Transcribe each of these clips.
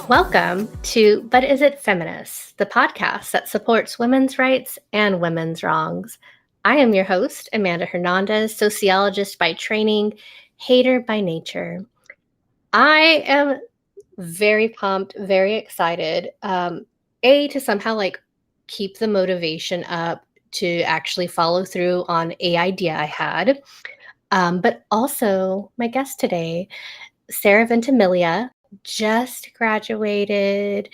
Welcome to But Is It Feminist, the podcast that supports women's rights and women's wrongs. I am your host, Amanda Hernandez, sociologist by training, hater by nature. I am very pumped, very excited, to somehow keep the motivation up to actually follow through on a idea I had, but also my guest today, Sarah Ventimiglia, just graduated.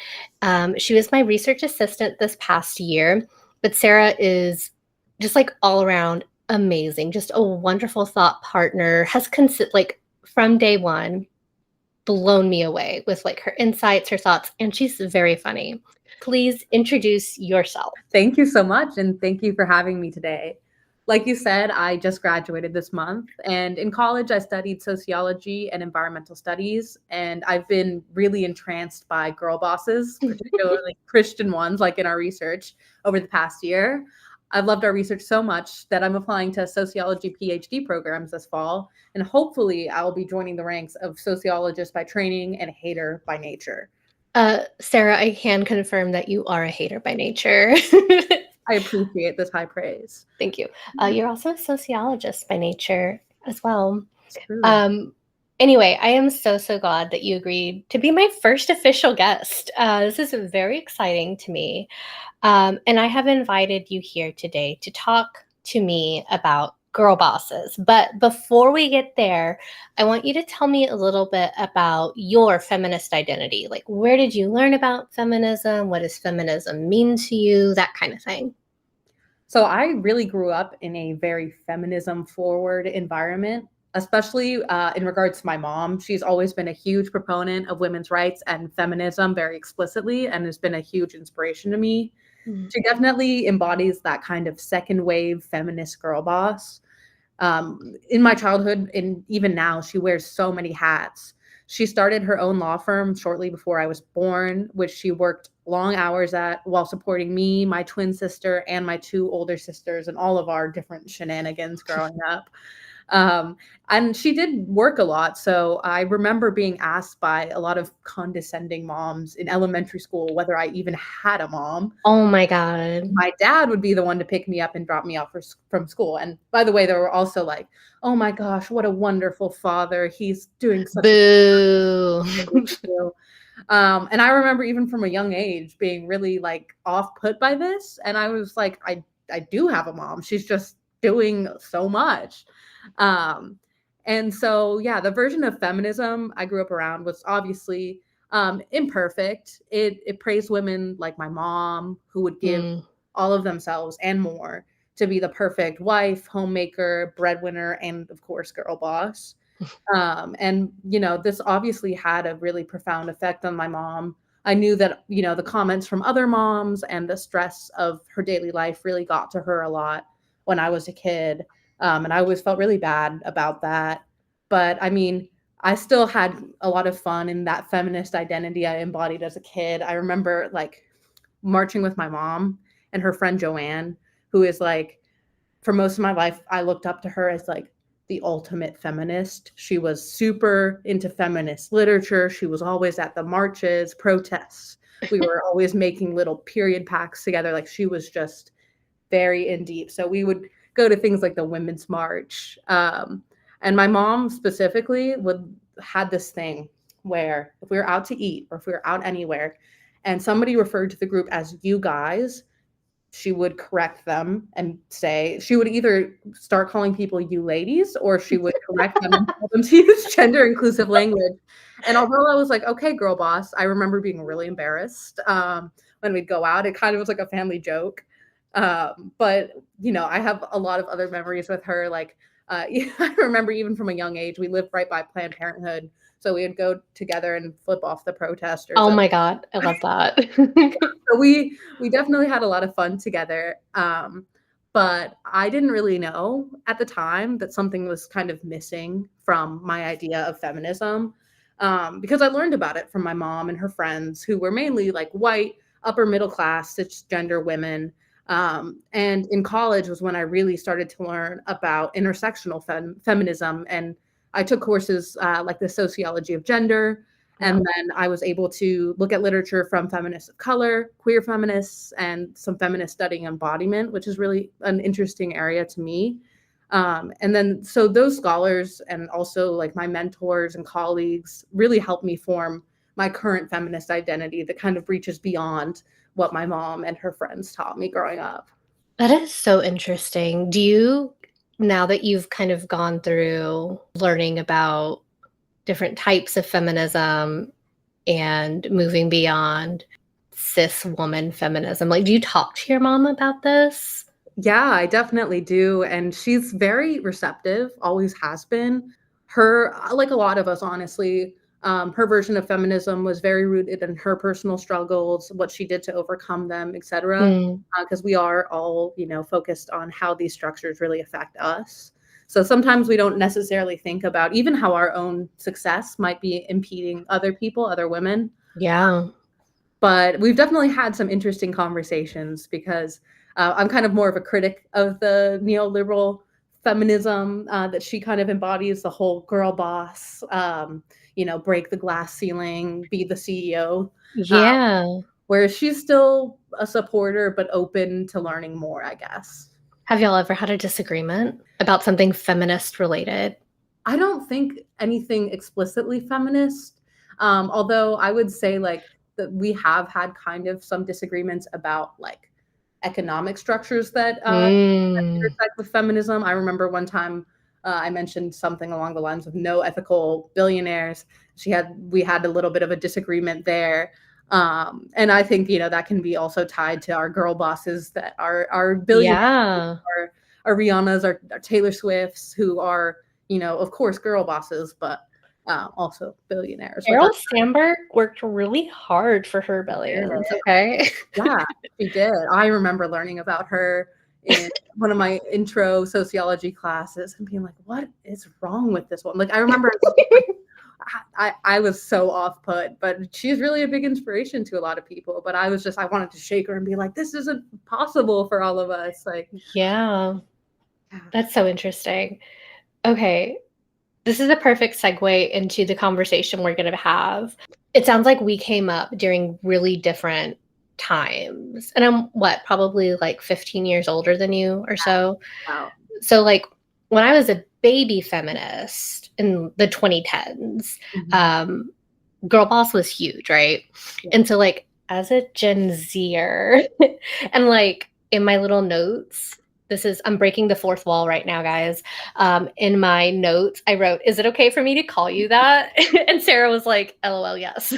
She was my research assistant this past year, but Sarah is just all around amazing, just a wonderful thought partner, has from day one blown me away with her insights, her thoughts, and she's very funny. Please introduce yourself. Thank you so much, and thank you for having me today. Like you said, I just graduated this month, and in college I studied sociology and environmental studies, and I've been really entranced by girl bosses, particularly Christian ones, like in our research over the past year. I've loved our research so much that I'm applying to sociology PhD programs this fall, and hopefully I'll be joining the ranks of sociologist by training and hater by nature. Sarah, I can confirm that you are a hater by nature. I appreciate this high praise. Thank you. You're also a sociologist by nature as well. Anyway, I am so glad that you agreed to be my first official guest. This is very exciting to me. And I have invited you here today to talk to me about girl bosses. But before we get there, I want you to tell me a little bit about your feminist identity. Where did you learn about feminism? What does feminism mean to you? That kind of thing. So I really grew up in a very feminism forward environment, especially in regards to my mom. She's always been a huge proponent of women's rights and feminism very explicitly, and has been a huge inspiration to me. Mm-hmm. She definitely embodies that kind of second wave feminist girl boss. In my childhood, and even now, she wears so many hats. She started her own law firm shortly before I was born, which she worked long hours at while supporting me, my twin sister, and my two older sisters, and all of our different shenanigans growing up. And she did work a lot. So I remember being asked by a lot of condescending moms in elementary school whether I even had a mom. Oh my God. My dad would be the one to pick me up and drop me off from school. And by the way, there were also like, oh my gosh, what a wonderful father. He's doing such Boo. And I remember even from a young age being really off put by this. And I was like, I do have a mom. She's just doing so much. And so, yeah, the version of feminism I grew up around was obviously imperfect. It praised women like my mom, who would give all of themselves and more to be the perfect wife, homemaker, breadwinner, and of course, girl boss. And, this obviously had a really profound effect on my mom. I knew that, the comments from other moms and the stress of her daily life really got to her a lot when I was a kid. And I always felt really bad about that. But I mean, I still had a lot of fun in that feminist identity I embodied as a kid. I remember marching with my mom and her friend Joanne, who is for most of my life, I looked up to her as the ultimate feminist. She was super into feminist literature. She was always at the marches, protests. We were always making little period packs together. She was just very in deep. So we would go to things like the Women's March. And my mom specifically had this thing where if we were out to eat or if we were out anywhere and somebody referred to the group as you guys, she would correct them and say, she would either start calling people you ladies, or she would correct them and tell them to use gender inclusive language. And although I was like, okay, girl boss, I remember being really embarrassed when we'd go out. It kind of was like a family joke. But, I have a lot of other memories with her. I remember even from a young age, we lived right by Planned Parenthood. So we would go together and flip off the protesters. Oh my God, I love that. So we definitely had a lot of fun together. But I didn't really know at the time that something was kind of missing from my idea of feminism, because I learned about it from my mom and her friends, who were mainly white, upper middle class, cisgender women. And in college was when I really started to learn about intersectional feminism. And I took courses like the sociology of gender And then I was able to look at literature from feminists of color, queer feminists, and some feminists studying embodiment, which is really an interesting area to me. And then, so those scholars and also like my mentors and colleagues really helped me form my current feminist identity that kind of reaches beyond what my mom and her friends taught me growing up. That is so interesting. Do you, now that you've kind of gone through learning about different types of feminism and moving beyond cis woman feminism, like, do you talk to your mom about this? Yeah, I definitely do, and she's very receptive, always has been. Her like a lot of us, honestly, her version of feminism was very rooted in her personal struggles, what she did to overcome them, etc. Mm, Because we are all, focused on how these structures really affect us. So sometimes we don't necessarily think about even how our own success might be impeding other people, other women. yeah. But we've definitely had some interesting conversations because I'm kind of more of a critic of the neoliberal feminism that she kind of embodies, the whole girl boss, break the glass ceiling, be the CEO. Uh, Yeah. whereas she's still a supporter, but open to learning more, I guess. Have y'all ever had a disagreement about something feminist related? I don't think anything explicitly feminist, although I would say like that we have had kind of some disagreements about like economic structures that Mm, intersect with feminism. I remember one time I mentioned something along the lines of no ethical billionaires. We had a little bit of a disagreement there. And I think, that can be also tied to our girl bosses that are billionaires, yeah. our Rihanna's, our Taylor Swifts, who are, of course, girl bosses, but also billionaires with our Sheryl Sandberg worked really hard for her billions, okay? yeah, she did. I remember learning about her in one of my intro sociology classes and being like, "What is wrong with this one?" Like, I remember I was so off put, but she's really a big inspiration to a lot of people. But I wanted to shake her and be like, "This isn't possible for all of us." Like, Yeah, yeah. that's so interesting. Okay, this is a perfect segue into the conversation we're gonna have. It sounds like we came up during really different times, and I'm, what, probably, like, 15 years older than you or so? Wow. So, like, when I was a baby feminist in the 2010s, Mhm. um, Girlboss was huge, right? Yeah. And so, like, as a Gen Zer, and, like, in my little notes, I'm breaking the fourth wall right now, guys. In my notes, I wrote, "Is it okay for me to call you that?" And Sarah was like, "LOL, yes."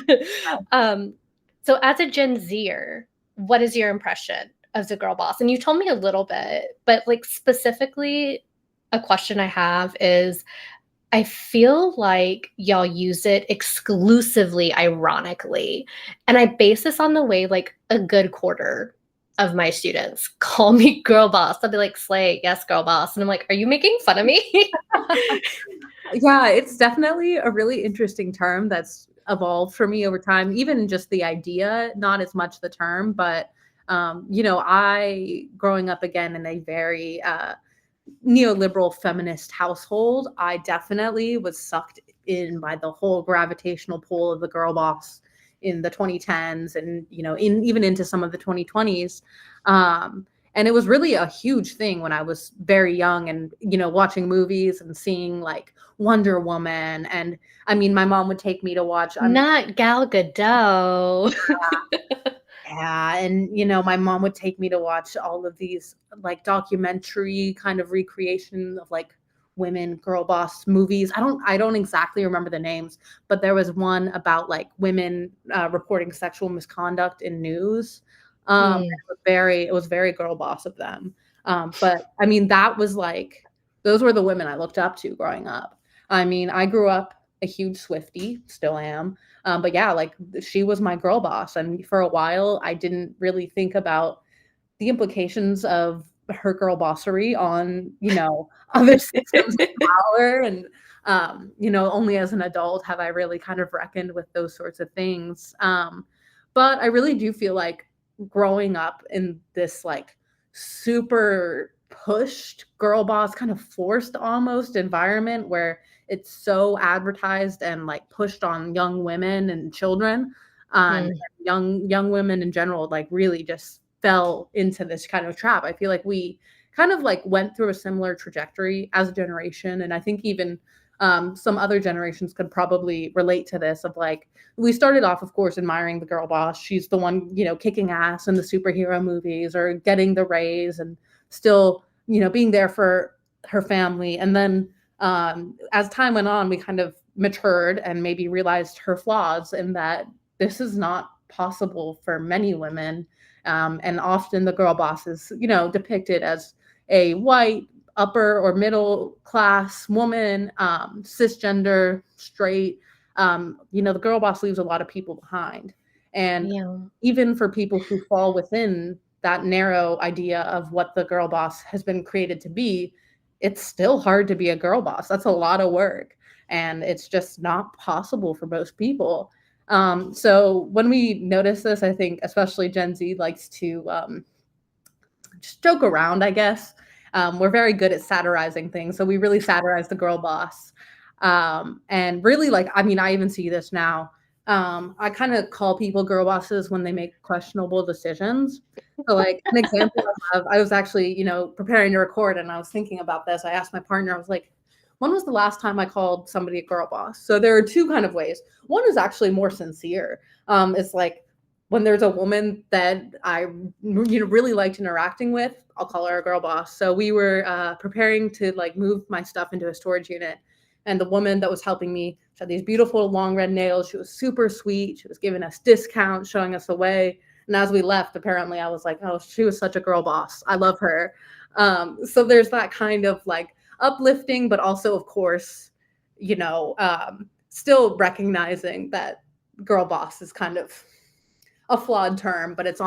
um, so, as a Gen Zer, what is your impression of the girl boss? And you told me a little bit, but like specifically, a question I have is, I feel like y'all use it exclusively ironically. And I base this on the way like a good quarter of my students call me girl boss. They'll be like, "Slay, yes, girl boss." And I'm like, "Are you making fun of me?" Yeah, it's definitely a really interesting term that's evolved for me over time, even just the idea, not as much the term, but I growing up again in a very neoliberal feminist household, I definitely was sucked in by the whole gravitational pull of the girl boss in the 2010s and even into some of the 2020s. And it was really a huge thing when I was very young and watching movies and seeing like Wonder Woman, and I mean my mom would take me to watch Not Gal Gadot. yeah, and my mom would take me to watch all of these like documentary kind of recreation of like women girl boss movies. I don't exactly remember the names, but there was one about like women reporting sexual misconduct in news. Mm, It was very girl boss of them. But I mean that was like those were the women I looked up to growing up. I mean, I grew up a huge Swiftie, still am. But yeah, like she was my girl boss. And for a while, I didn't really think about the implications of her girl bossery on, other systems of power. And, only as an adult have I really kind of reckoned with those sorts of things. But I really do feel like growing up in this like super pushed girl boss, kind of forced almost environment where it's so advertised and like pushed on young women and children, and young women in general, like really just fell into this kind of trap. I feel like we kind of like went through a similar trajectory as a generation, and I think even some other generations could probably relate to this. Of like, we started off, of course, admiring the girl boss. She's the one, you know, kicking ass in the superhero movies or getting the raise and still, you know, being there for her family. And then as time went on, we kind of matured and maybe realized her flaws in that this is not possible for many women. And often the girl boss is, you know, depicted as a white, upper or middle class woman, cisgender, straight. You know, the girl boss leaves a lot of people behind. And even for people who fall within that narrow idea of what the girl boss has been created to be, it's still hard to be a girl boss. That's a lot of work. And it's just not possible for most people. So when we notice this, I think especially Gen Z likes to just joke around, I guess. We're very good at satirizing things. So we really satirize the girl boss. And really, like, I mean, I even see this now. I kind of call people girl bosses when they make questionable decisions. So like an example I was actually, you know, preparing to record and I was thinking about this. I asked my partner, I was like, when was the last time I called somebody a girl boss? So there are two kind of ways. One is actually more sincere. It's like when there's a woman that I, you know, really liked interacting with, I'll call her a girl boss. So we were preparing to like move my stuff into a storage unit. And the woman that was helping me, she had these beautiful long red nails. She was super sweet. She was giving us discounts, showing us the way. And as we left, apparently I was like, oh, she was such a girl boss. I love her. So there's that kind of like uplifting, but also, of course, you know, still recognizing that girl boss is kind of a flawed term, but it's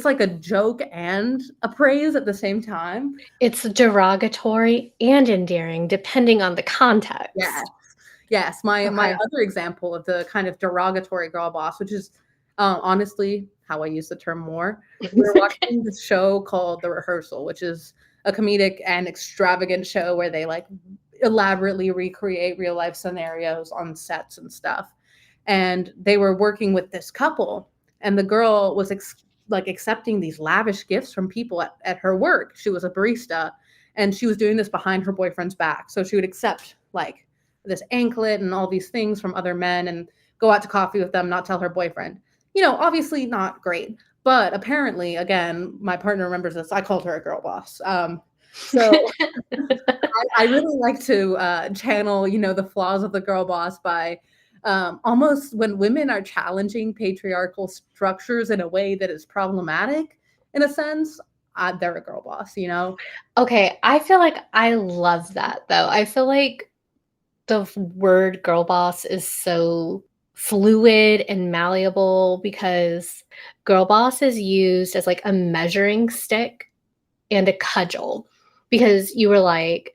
like a joke and a praise at the same time. It's derogatory and endearing depending on the context. Yes. My other example of the kind of derogatory girl boss, which is honestly how I use the term more. We're watching this show called The Rehearsal, which is a comedic and extravagant show where they like elaborately recreate real life scenarios on sets and stuff. And they were working with this couple, and the girl was accepting these lavish gifts from people at her work. She was a barista, and she was doing this behind her boyfriend's back. So she would accept like this anklet and all these things from other men and go out to coffee with them, not tell her boyfriend. You know, obviously not great. But apparently, again, my partner remembers this. I called her a girl boss. So I really like to channel, you know, the flaws of the girl boss by almost when women are challenging patriarchal structures in a way that is problematic, in a sense, they're a girl boss, you know? Okay, I feel like I love that, though. I feel like the word girl boss is so fluid and malleable because girl boss is used as like a measuring stick and a cudgel because you were like,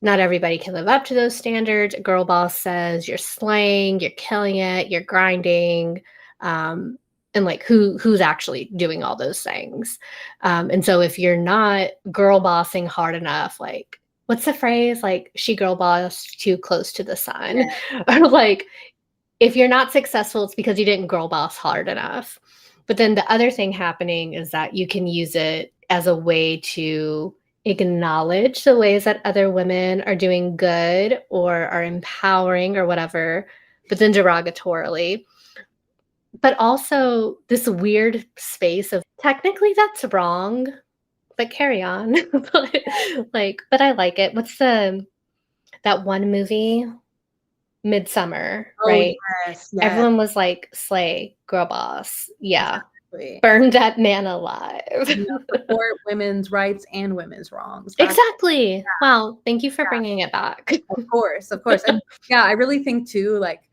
not everybody can live up to those standards. A girl boss says you're slaying, you're killing it, you're grinding, and like who's actually doing all those things. And so if you're not girl bossing hard enough, like what's the phrase? Like she girl bossed too close to the sun, or like if you're not successful, it's because you didn't girl boss hard enough. But then the other thing happening is that you can use it as a way to acknowledge the ways that other women are doing good or are empowering or whatever, but then derogatorily. But also this weird space of technically that's wrong, but carry on. but I like it. What's that one movie? Midsummer, right? Yes. Everyone was like, slay, girl boss. Yeah. Exactly. Burn that man alive. Support women's rights and women's wrongs. Exactly. Yeah. Wow. Thank you for bringing it back. Of course. And yeah, I really think too, like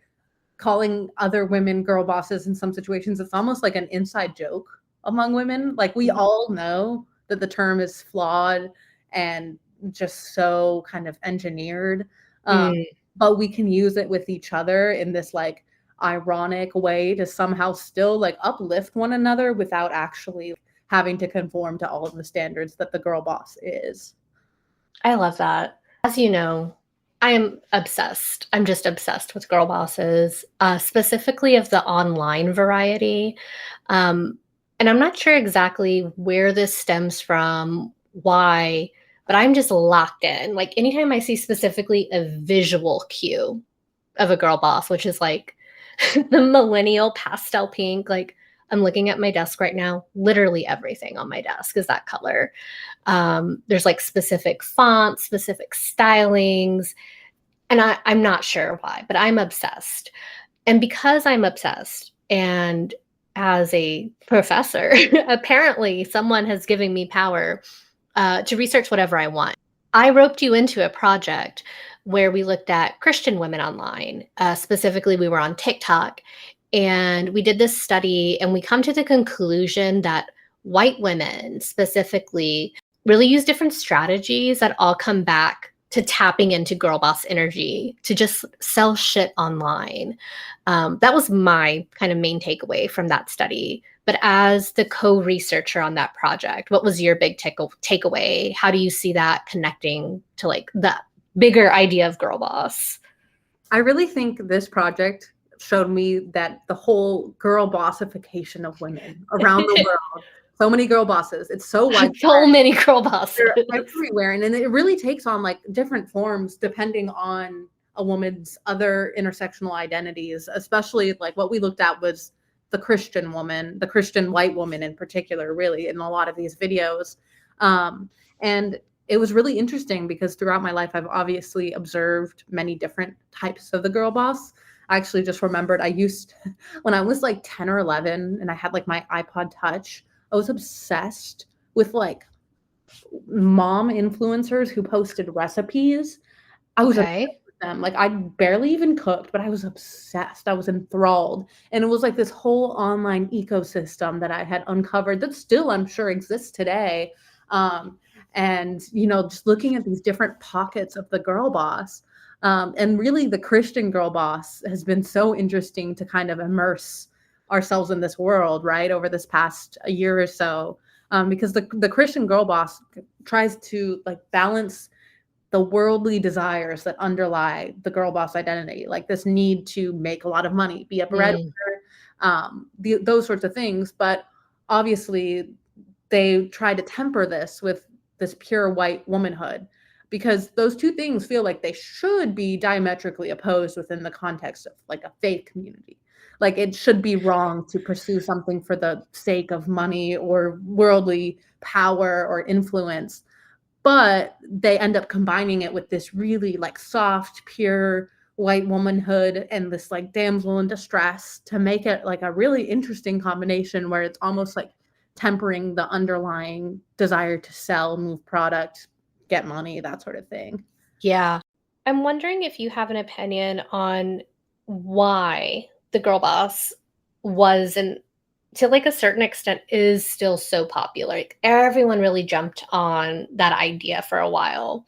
calling other women girl bosses in some situations, it's almost like an inside joke among women. Like we all know that the term is flawed and just so kind of engineered. But we can use it with each other in this like ironic way to somehow still like uplift one another without actually having to conform to all of the standards that the girl boss is. I love that. As you know, I am obsessed. I'm just obsessed with girl bosses, specifically of the online variety. And I'm not sure exactly where this stems from, why, but I'm just locked in. Like anytime I see specifically a visual cue of a girl boss, which is like the millennial pastel pink, like I'm looking at my desk right now, literally everything on my desk is that color. There's like specific fonts, specific stylings, and I'm not sure why, but I'm obsessed. And because I'm obsessed, and as a professor, apparently someone has given me power to research whatever I want. I roped you into a project where we looked at Christian women online. Specifically, we were on TikTok, and we did this study, and we come to the conclusion that white women specifically really use different strategies that all come back to tapping into girl boss energy to just sell shit online. That was my kind of main takeaway from that study. But as the co-researcher on that project, what was your big takeaway? How do you see that connecting to like the bigger idea of girl boss? I really think this project showed me that the whole girl bossification of women around the world, so many girl bosses, it's so widespread. So many girl bosses. They're everywhere. And it really takes on like different forms depending on a woman's other intersectional identities, especially like what we looked at was the Christian woman, the Christian white woman in particular, really, in a lot of these videos. And it was really interesting because throughout my life, I've obviously observed many different types of the girl boss. I actually just remembered when I was like 10 or 11 and I had like my iPod Touch, I was obsessed with like mom influencers who posted recipes. I was obsessed with them. Like I barely even cooked, but I was obsessed. I was enthralled. And it was like this whole online ecosystem that I had uncovered that still I'm sure exists today. And just looking at these different pockets of the girl boss. And really the Christian girl boss has been so interesting to kind of immerse ourselves in this world, right, over this past year or so. Because the Christian girl boss tries to like balance the worldly desires that underlie the girl boss identity, like this need to make a lot of money, be a breadwinner, those sorts of things. But obviously they try to temper this with this pure white womanhood, because those two things feel like they should be diametrically opposed within the context of like a faith community. Like it should be wrong to pursue something for the sake of money or worldly power or influence, but they end up combining it with this really like soft, pure white womanhood and this like damsel in distress to make it like a really interesting combination where it's almost like tempering the underlying desire to sell, move product, get money, that sort of thing. Yeah. I'm wondering if you have an opinion on why the girl boss was, and to like a certain extent is still so popular. Like everyone really jumped on that idea for a while.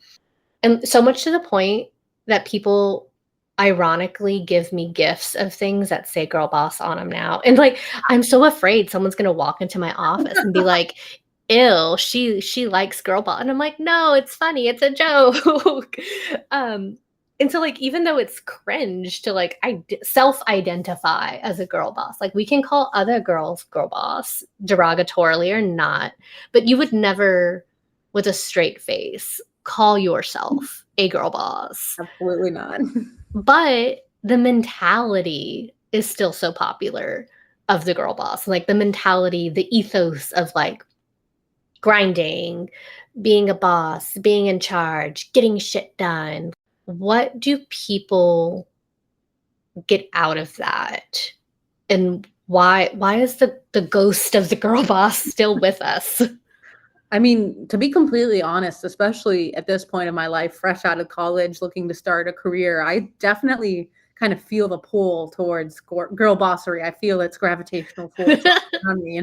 And so much to the point that people ironically give me gifts of things that say girl boss on them now. And like I'm so afraid someone's going to walk into my office and be like, "Ew, she likes girl boss." And I'm like, "No, it's funny. It's a joke." And so like even though it's cringe to like self-identify as a girl boss, like we can call other girls girl boss derogatorily or not, but you would never with a straight face call yourself a girl boss. Absolutely not. But the mentality is still so popular of the girl boss. Like the mentality, the ethos of like grinding, being a boss, being in charge, getting shit done. What do people get out of that? And why is the ghost of the girl boss still with us? I mean, to be completely honest, especially at this point in my life, fresh out of college, looking to start a career, I definitely kind of feel the pull towards girl bossery. I feel its gravitational force on me,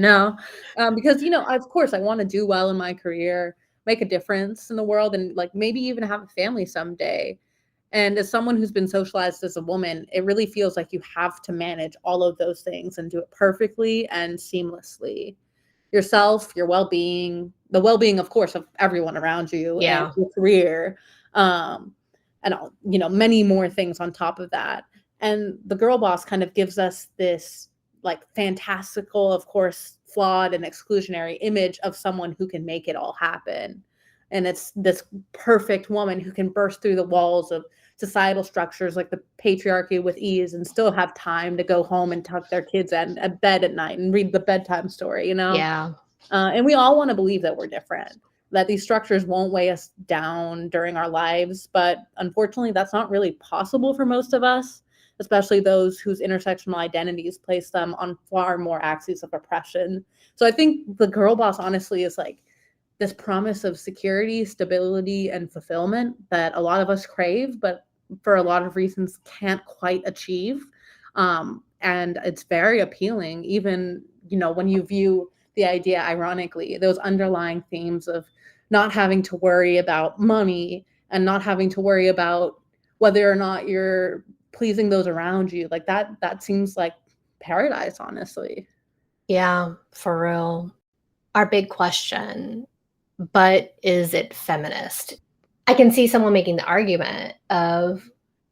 because, of course, I want to do well in my career, make a difference in the world, and like maybe even have a family someday. And as someone who's been socialized as a woman, it really feels like you have to manage all of those things and do it perfectly and seamlessly. yourself, your well-being, the well-being, of course, of everyone around you, and Yeah. your career, and all, many more things on top of that. And the girl boss kind of gives us this like fantastical, of course, flawed and exclusionary image of someone who can make it all happen. And it's this perfect woman who can burst through the walls of societal structures like the patriarchy with ease and still have time to go home and tuck their kids at bed at night and read the bedtime story, Yeah. And we all want to believe that we're different, that these structures won't weigh us down during our lives. But unfortunately, that's not really possible for most of us, especially those whose intersectional identities place them on far more axes of oppression. So I think the girl boss, honestly, is like this promise of security, stability, and fulfillment that a lot of us crave, but for a lot of reasons can't quite achieve. And it's very appealing, even, when you view the idea, ironically, those underlying themes of not having to worry about money and not having to worry about whether or not you're pleasing those around you. Like that seems like paradise, honestly. Yeah, for real. Our big question, but is it feminist? I can see someone making the argument of,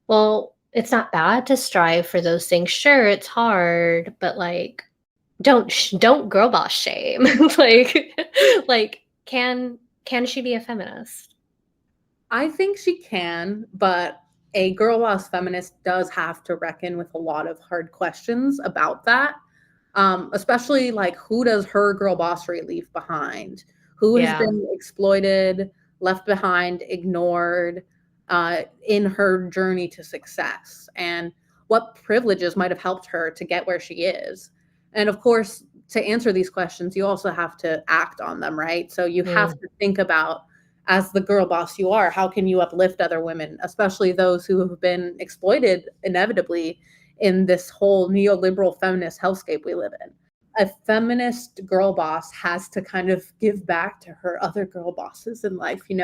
well, it's not bad to strive for those things. Sure, it's hard, but like don't girl boss shame. like like can she be a feminist? I think she can, but a girl boss feminist does have to reckon with a lot of hard questions about that. Especially like, who does her girl bossery leave behind? Who has Yeah. been exploited, left behind, ignored in her journey to success? And what privileges might have helped her to get where she is? And of course, to answer these questions, you also have to act on them, right? So you have Mm, to think about, as the girl boss you are, how can you uplift other women, especially those who have been exploited inevitably in this whole neoliberal feminist hellscape we live in? A feminist girl boss has to kind of give back to her other girl bosses in life, because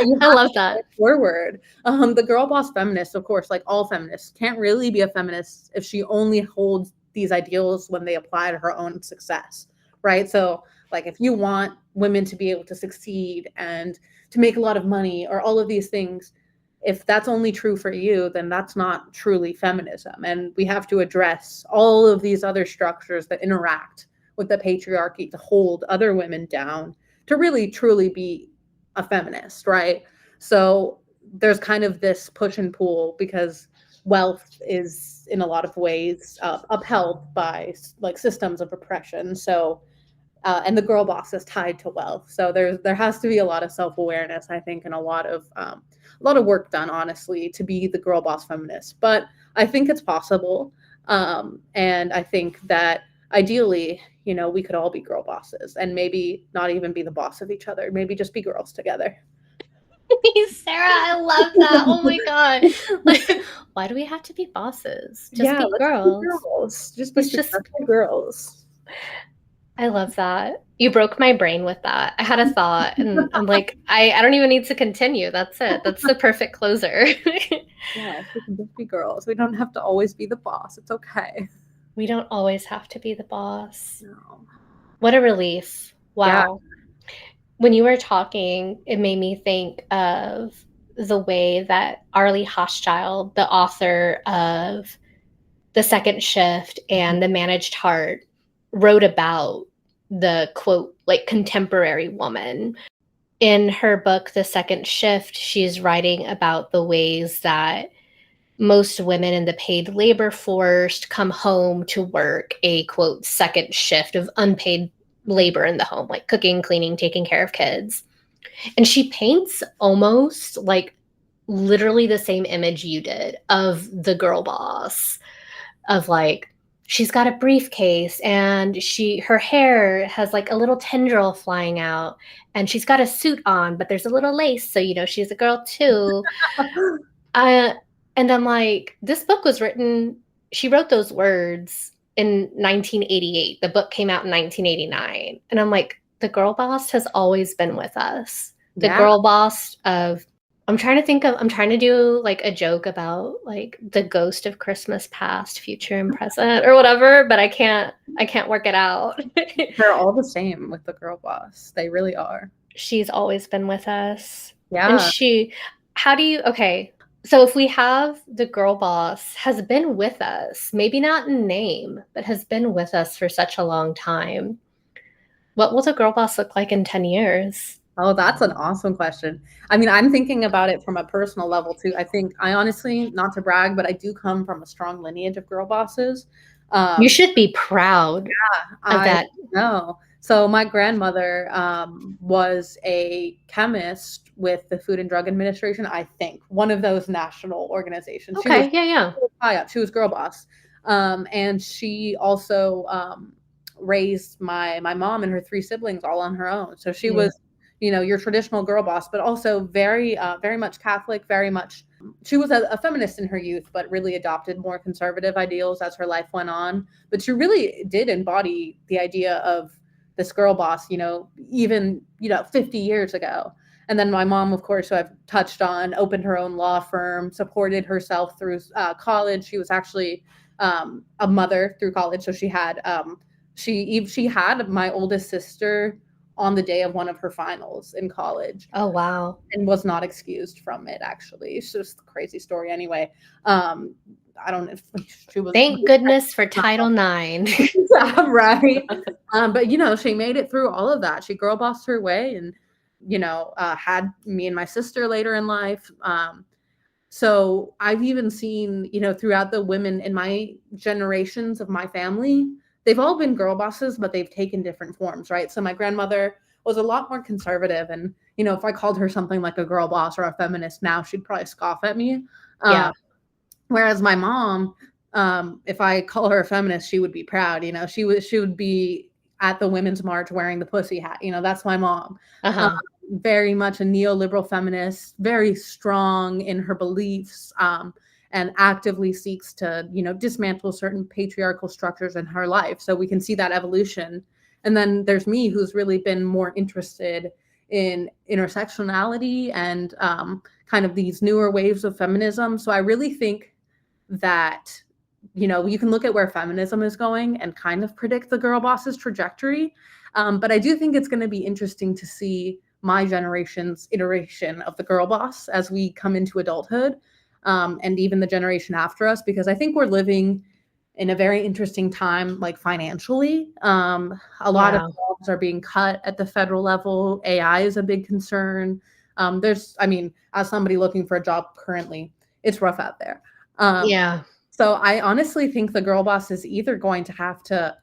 you I have love to pay that. it forward. The girl boss feminist, of course, like all feminists, can't really be a feminist if she only holds these ideals when they apply to her own success, right? So, like, if you want women to be able to succeed and to make a lot of money or all of these things, if that's only true for you, then that's not truly feminism. And we have to address all of these other structures that interact with the patriarchy to hold other women down to really truly be a feminist, right? So there's kind of this push and pull because wealth is in a lot of ways upheld by like systems of oppression. So and the girl boss is tied to wealth. So there has to be a lot of self awareness, I think, and a lot of work done, honestly, to be the girl boss feminist. But I think it's possible, and I think that ideally, we could all be girl bosses, and maybe not even be the boss of each other. Maybe just be girls together. Sarah, I love that. Oh my god. Like, why do we have to be bosses? Just Yeah, be let's just be girls. girls. Just be Let's just successful girls. I love that. You broke my brain with that. I had a thought and I'm like, I don't even need to continue. That's it. That's the perfect closer. Yes, we can just be girls. We don't have to always be the boss. It's okay. We don't always have to be the boss. No. What a relief. Yeah. Wow. When you were talking, it made me think of the way that Arlie Hochschild, the author of The Second Shift and The Managed Heart, wrote about the quote, like contemporary woman. In her book, The Second Shift, she's writing about the ways that most women in the paid labor force come home to work a quote second shift of unpaid labor in the home, like cooking, cleaning, taking care of kids. And she paints almost like literally the same image you did of the girl boss, of like she's got a briefcase and her hair has like a little tendril flying out and she's got a suit on but there's a little lace, so she's a girl too. uh, and I'm like, this book was written, she wrote those words in 1988. The book came out in 1989, and I'm like, the girl boss has always been with us. The Yeah. girl boss of I'm trying to do like a joke about like the ghost of Christmas past, future, and present or whatever, but I can't work it out. They're all the same with the girl boss. They really are. She's always been with us. And Yeah. okay, so if we have the girl boss has been with us, maybe not in name, but has been with us for such a long time, what will the girl boss look like in 10 years? Oh, that's an awesome question. I mean, I'm thinking about it from a personal level too. I honestly, not to brag, but I do come from a strong lineage of girl bosses. You should be proud of I that. know. So my grandmother was a chemist with the Food and Drug Administration, I think, one of those national organizations. She was Okay, yeah. high up. She was girl boss. And she also raised my mom and her three siblings all on her own. So she was, your traditional girl boss, but also very, very much Catholic, very much. She was a feminist in her youth, but really adopted more conservative ideals as her life went on. But she really did embody the idea of this girl boss, even, 50 years ago. And then my mom, of course, who I've touched on, opened her own law firm, supported herself through college. She was actually a mother through college. So she had she had my oldest sister on the day of one of her finals in college. Oh, wow. And was not excused from it, actually. It's just a crazy story anyway. I don't know if she was. Thank goodness for Title IX. Right. But, she made it through all of that. She girl bossed her way and, had me and my sister later in life. So I've even seen, throughout the women in my generations of my family, they've all been girl bosses, but they've taken different forms, right? So my grandmother was a lot more conservative. And, if I called her something like a girl boss or a feminist now, she'd probably scoff at me. Yeah. Whereas my mom, if I call her a feminist, she would be proud. She would be at the Women's March wearing the pussy hat. That's my mom. Uh-huh. Very much a neoliberal feminist, very strong in her beliefs, and actively seeks to, dismantle certain patriarchal structures in her life. So we can see that evolution. And then there's me, who's really been more interested in intersectionality and kind of these newer waves of feminism. So I really think that, you can look at where feminism is going and kind of predict the girl boss's trajectory. But I do think it's going to be interesting to see my generation's iteration of the girl boss as we come into adulthood, and even the generation after us, because I think we're living in a very interesting time, like financially. A lot of jobs are being cut at the federal level. AI is a big concern. As somebody looking for a job currently, it's rough out there. So I honestly think the girl boss is either going to have to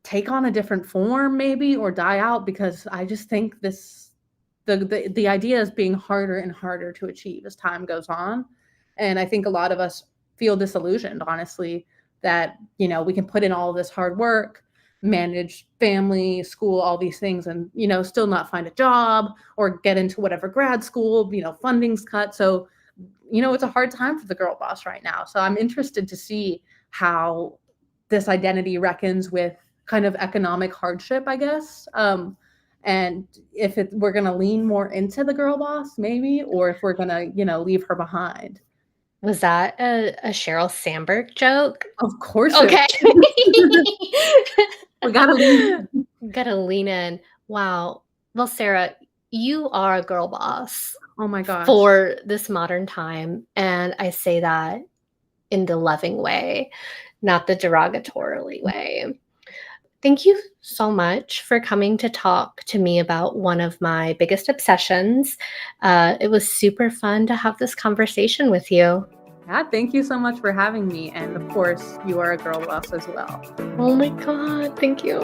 take on a different form maybe, or die out, because I just think the idea is being harder and harder to achieve as time goes on. And I think a lot of us feel disillusioned, honestly, that, we can put in all of this hard work, manage family, school, all these things, and, still not find a job or get into whatever grad school, funding's cut. So, it's a hard time for the girl boss right now. So I'm interested to see how this identity reckons with kind of economic hardship, I guess. And if we're going to lean more into the girl boss, maybe, or if we're going to, leave her behind. Was that a Sheryl Sandberg joke? Of course. Okay. We gotta lean in. Wow. Well, Sarah, you are a girl boss. Oh my gosh. For this modern time. And I say that in the loving way, not the derogatorily way. Thank you so much for coming to talk to me about one of my biggest obsessions. It was super fun to have this conversation with you. Yeah, thank you so much for having me. And of course, you are a girl boss as well. Oh my God, thank you.